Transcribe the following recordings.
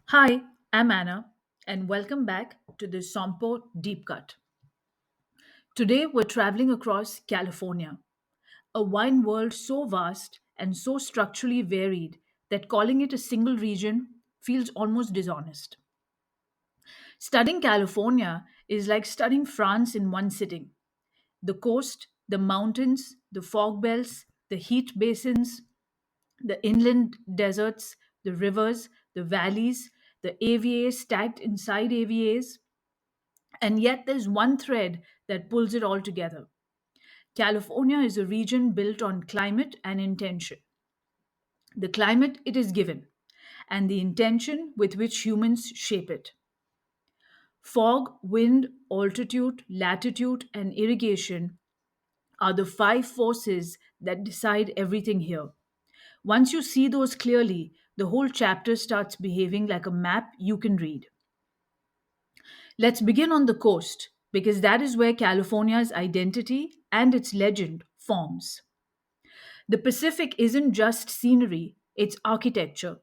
Hi, I'm Anna, and welcome back to the Sompo Deep Cut. Today, we're traveling across California, a wine world so vast and so structurally varied that calling it a single region feels almost dishonest. Studying California is like studying France in one sitting. The coast, the mountains, the fog belts, the heat basins, the inland deserts, the rivers, the valleys, the AVAs stacked inside AVAs. And yet, there's one thread that pulls it all together. California is a region built on climate and intention. The climate it is given, and the intention with which humans shape it. Fog, wind, altitude, latitude, and irrigation are the five forces that decide everything here. Once you see those clearly, the whole chapter starts behaving like a map you can read. Let's begin on the coast, because that is where California's identity and its legend forms. The Pacific isn't just scenery, it's architecture.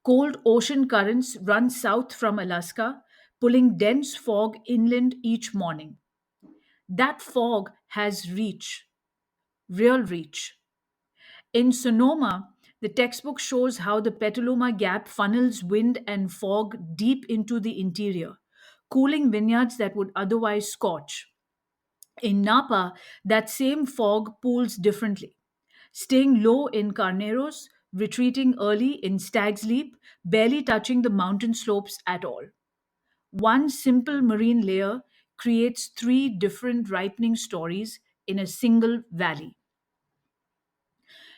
Cold ocean currents run south from Alaska, pulling dense fog inland each morning. That fog has reach, real reach. In Sonoma, the textbook shows how the Petaluma Gap funnels wind and fog deep into the interior, cooling vineyards that would otherwise scorch. In Napa, that same fog pools differently, staying low in Carneros, retreating early in Stag's Leap, barely touching the mountain slopes at all. One simple marine layer creates three different ripening stories in a single valley.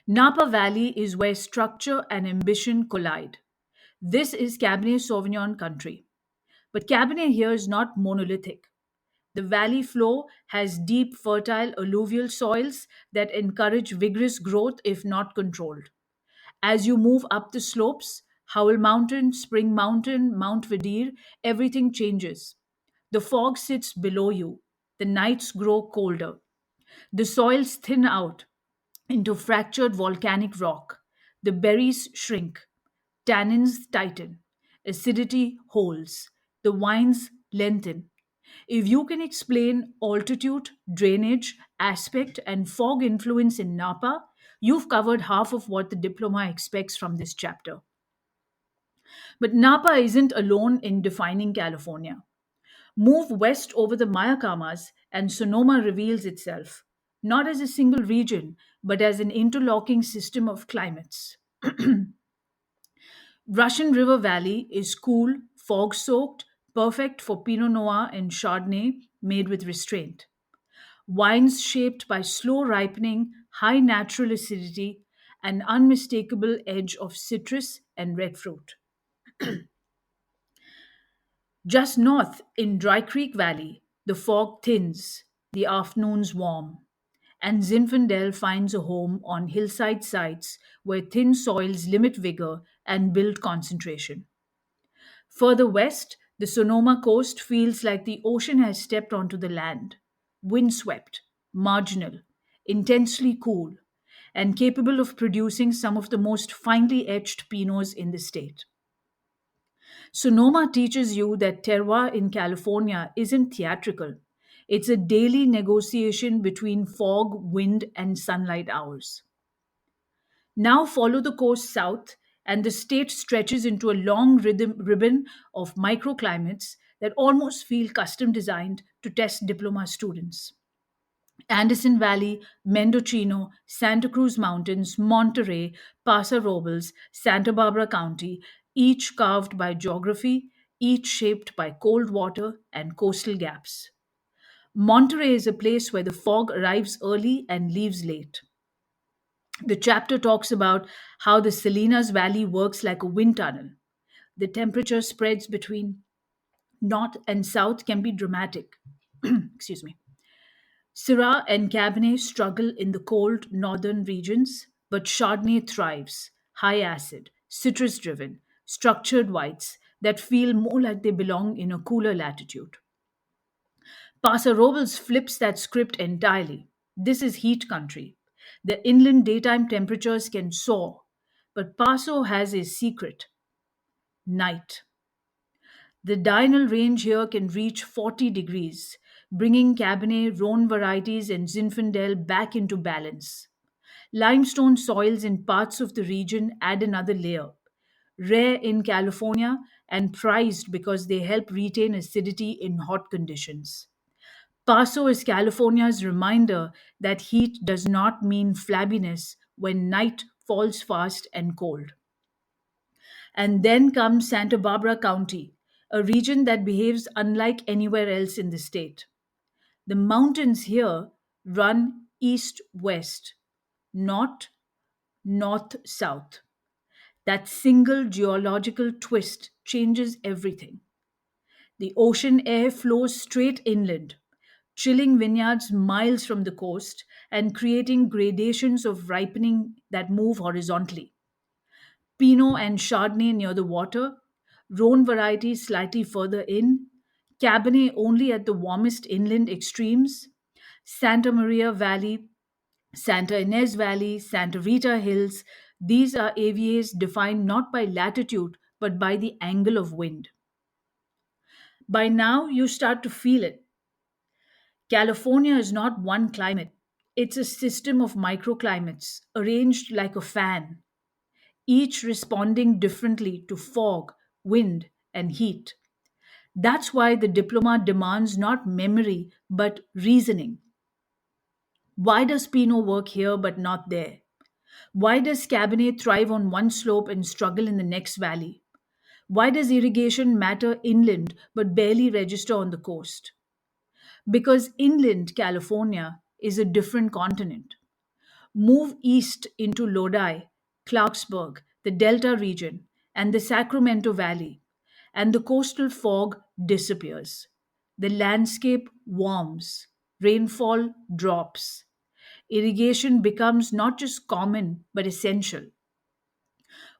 Napa Valley is where structure and ambition collide. This is Cabernet Sauvignon country. But Cabernet here is not monolithic. The valley floor has deep, fertile alluvial soils that encourage vigorous growth if not controlled. As you move up the slopes, Howell Mountain, Spring Mountain, Mount Vedir, everything changes. The fog sits below you. The nights grow colder. The soils thin out into fractured volcanic rock. The berries shrink. Tannins tighten. Acidity holds. The wines lengthen. If you can explain altitude, drainage, aspect, and fog influence in Napa, you've covered half of what the diploma expects from this chapter. But Napa isn't alone in defining California. Move west over the Mayacamas, and Sonoma reveals itself, not as a single region, but as an interlocking system of climates. Russian River Valley is cool, fog soaked, perfect for Pinot Noir and Chardonnay made with restraint. Wines shaped by slow ripening, high natural acidity, and unmistakable edge of citrus and red fruit. Just north in Dry Creek Valley, the fog thins, the afternoons warm, and Zinfandel finds a home on hillside sites where thin soils limit vigor and build concentration. Further west, the Sonoma coast feels like the ocean has stepped onto the land, windswept, marginal, intensely cool, and capable of producing some of the most finely etched pinots in the state. Sonoma teaches you that terroir in California isn't theatrical. It's a daily negotiation between fog, wind, and sunlight hours. Now follow the coast south, and the state stretches into a long ribbon of microclimates that almost feel custom designed to test diploma students. Anderson Valley, Mendocino, Santa Cruz Mountains, Monterey, Paso Robles, Santa Barbara County, each carved by geography, each shaped by cold water and coastal gaps. Monterey is a place where the fog arrives early and leaves late. The chapter talks about how the Salinas Valley works like a wind tunnel. The temperature spreads between north and south can be dramatic. Excuse me. Syrah and Cabernet struggle in the cold northern regions, but Chardonnay thrives, high acid, citrus driven, structured whites that feel more like they belong in a cooler latitude. Paso Robles flips that script entirely. This is heat country. The inland daytime temperatures can soar, but Paso has a secret. night. The diurnal range here can reach 40 degrees, bringing Cabernet, Rhone varieties, and Zinfandel back into balance. Limestone soils in parts of the region add another layer, rare in California and prized because they help retain acidity in hot conditions. Paso is California's reminder that heat does not mean flabbiness when night falls fast and cold. And then comes Santa Barbara County, a region that behaves unlike anywhere else in the state. The mountains here run east west, not north south. That single geological twist changes everything. The ocean air flows straight inland, chilling vineyards miles from the coast and creating gradations of ripening that move horizontally. Pinot and Chardonnay near the water, Rhone varieties slightly further in, Cabernet only at the warmest inland extremes, Santa Maria Valley, Santa Ynez Valley, Santa Rita Hills. These are AVAs defined not by latitude but by the angle of wind. By now, you start to feel it. California is not one climate, it's a system of microclimates arranged like a fan, each responding differently to fog, wind, and heat. That's why the diploma demands not memory but reasoning. Why does Pinot work here but not there? Why does Cabernet thrive on one slope and struggle in the next valley? Why does irrigation matter inland but barely register on the coast? Because inland California is a different continent. Move east into Lodi, Clarksburg, the Delta region, and the Sacramento Valley, and the coastal fog disappears. The landscape warms, rainfall drops. Irrigation becomes not just common but essential.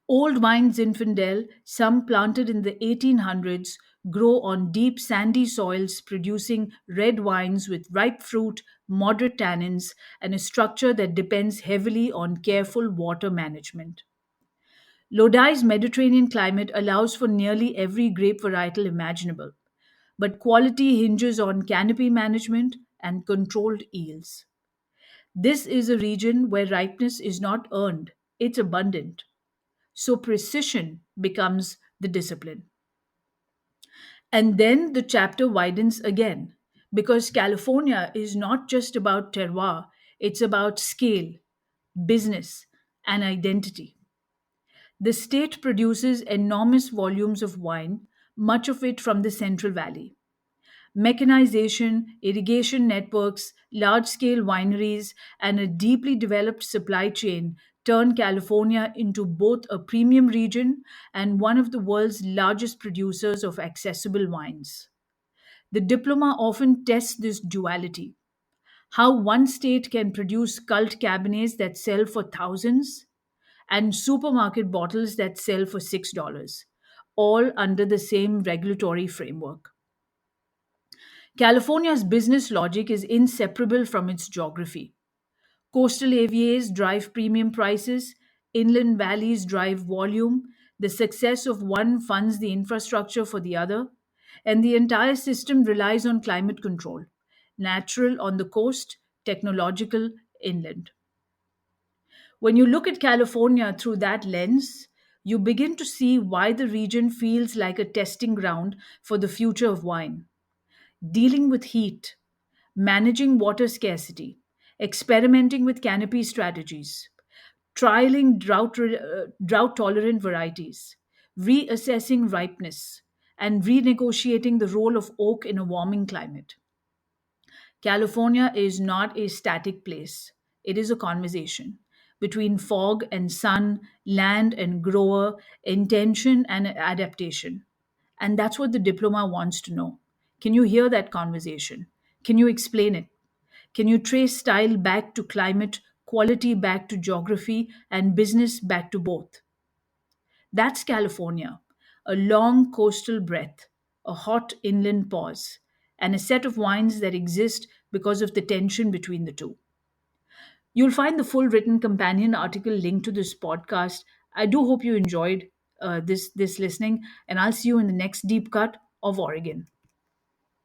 Old vines in Findel, some planted in the 1800s, grow on deep sandy soils, producing red wines with ripe fruit, moderate tannins, and a structure that depends heavily on careful water management. Lodi's Mediterranean climate allows for nearly every grape varietal imaginable, but quality hinges on canopy management and controlled yields. This is a region where ripeness is not earned, it's abundant. So precision becomes the discipline. And then the chapter widens again because California is not just about terroir, it's about scale, business, and identity. The state produces enormous volumes of wine, much of it from the Central Valley. Mechanization, irrigation networks, large scale wineries, and a deeply developed supply chain turn California into both a premium region and one of the world's largest producers of accessible wines. The diploma often tests this duality, how one state can produce cult cabernets that sell for thousands and supermarket bottles that sell for $6, all under the same regulatory framework. California's business logic is inseparable from its geography. Coastal AVAs drive premium prices, inland valleys drive volume, the success of one funds the infrastructure for the other, and the entire system relies on climate control natural on the coast, technological inland. When you look at California through that lens, you begin to see why the region feels like a testing ground for the future of wine. Dealing with heat, managing water scarcity, experimenting with canopy strategies, trialing drought tolerant varieties, reassessing ripeness, and renegotiating the role of oak in a warming climate. California is not a static place, it is a conversation between fog and sun, land and grower, intention and adaptation. And that's what the diploma wants to know. Can you hear that conversation? Can you explain it? Can you trace style back to climate, quality back to geography, and business back to both? That's California, a long coastal breath, a hot inland pause, and a set of wines that exist because of the tension between the two. You'll find the full written companion article linked to this podcast. I do hope you enjoyed this listening, and I'll see you in the next deep cut of Oregon.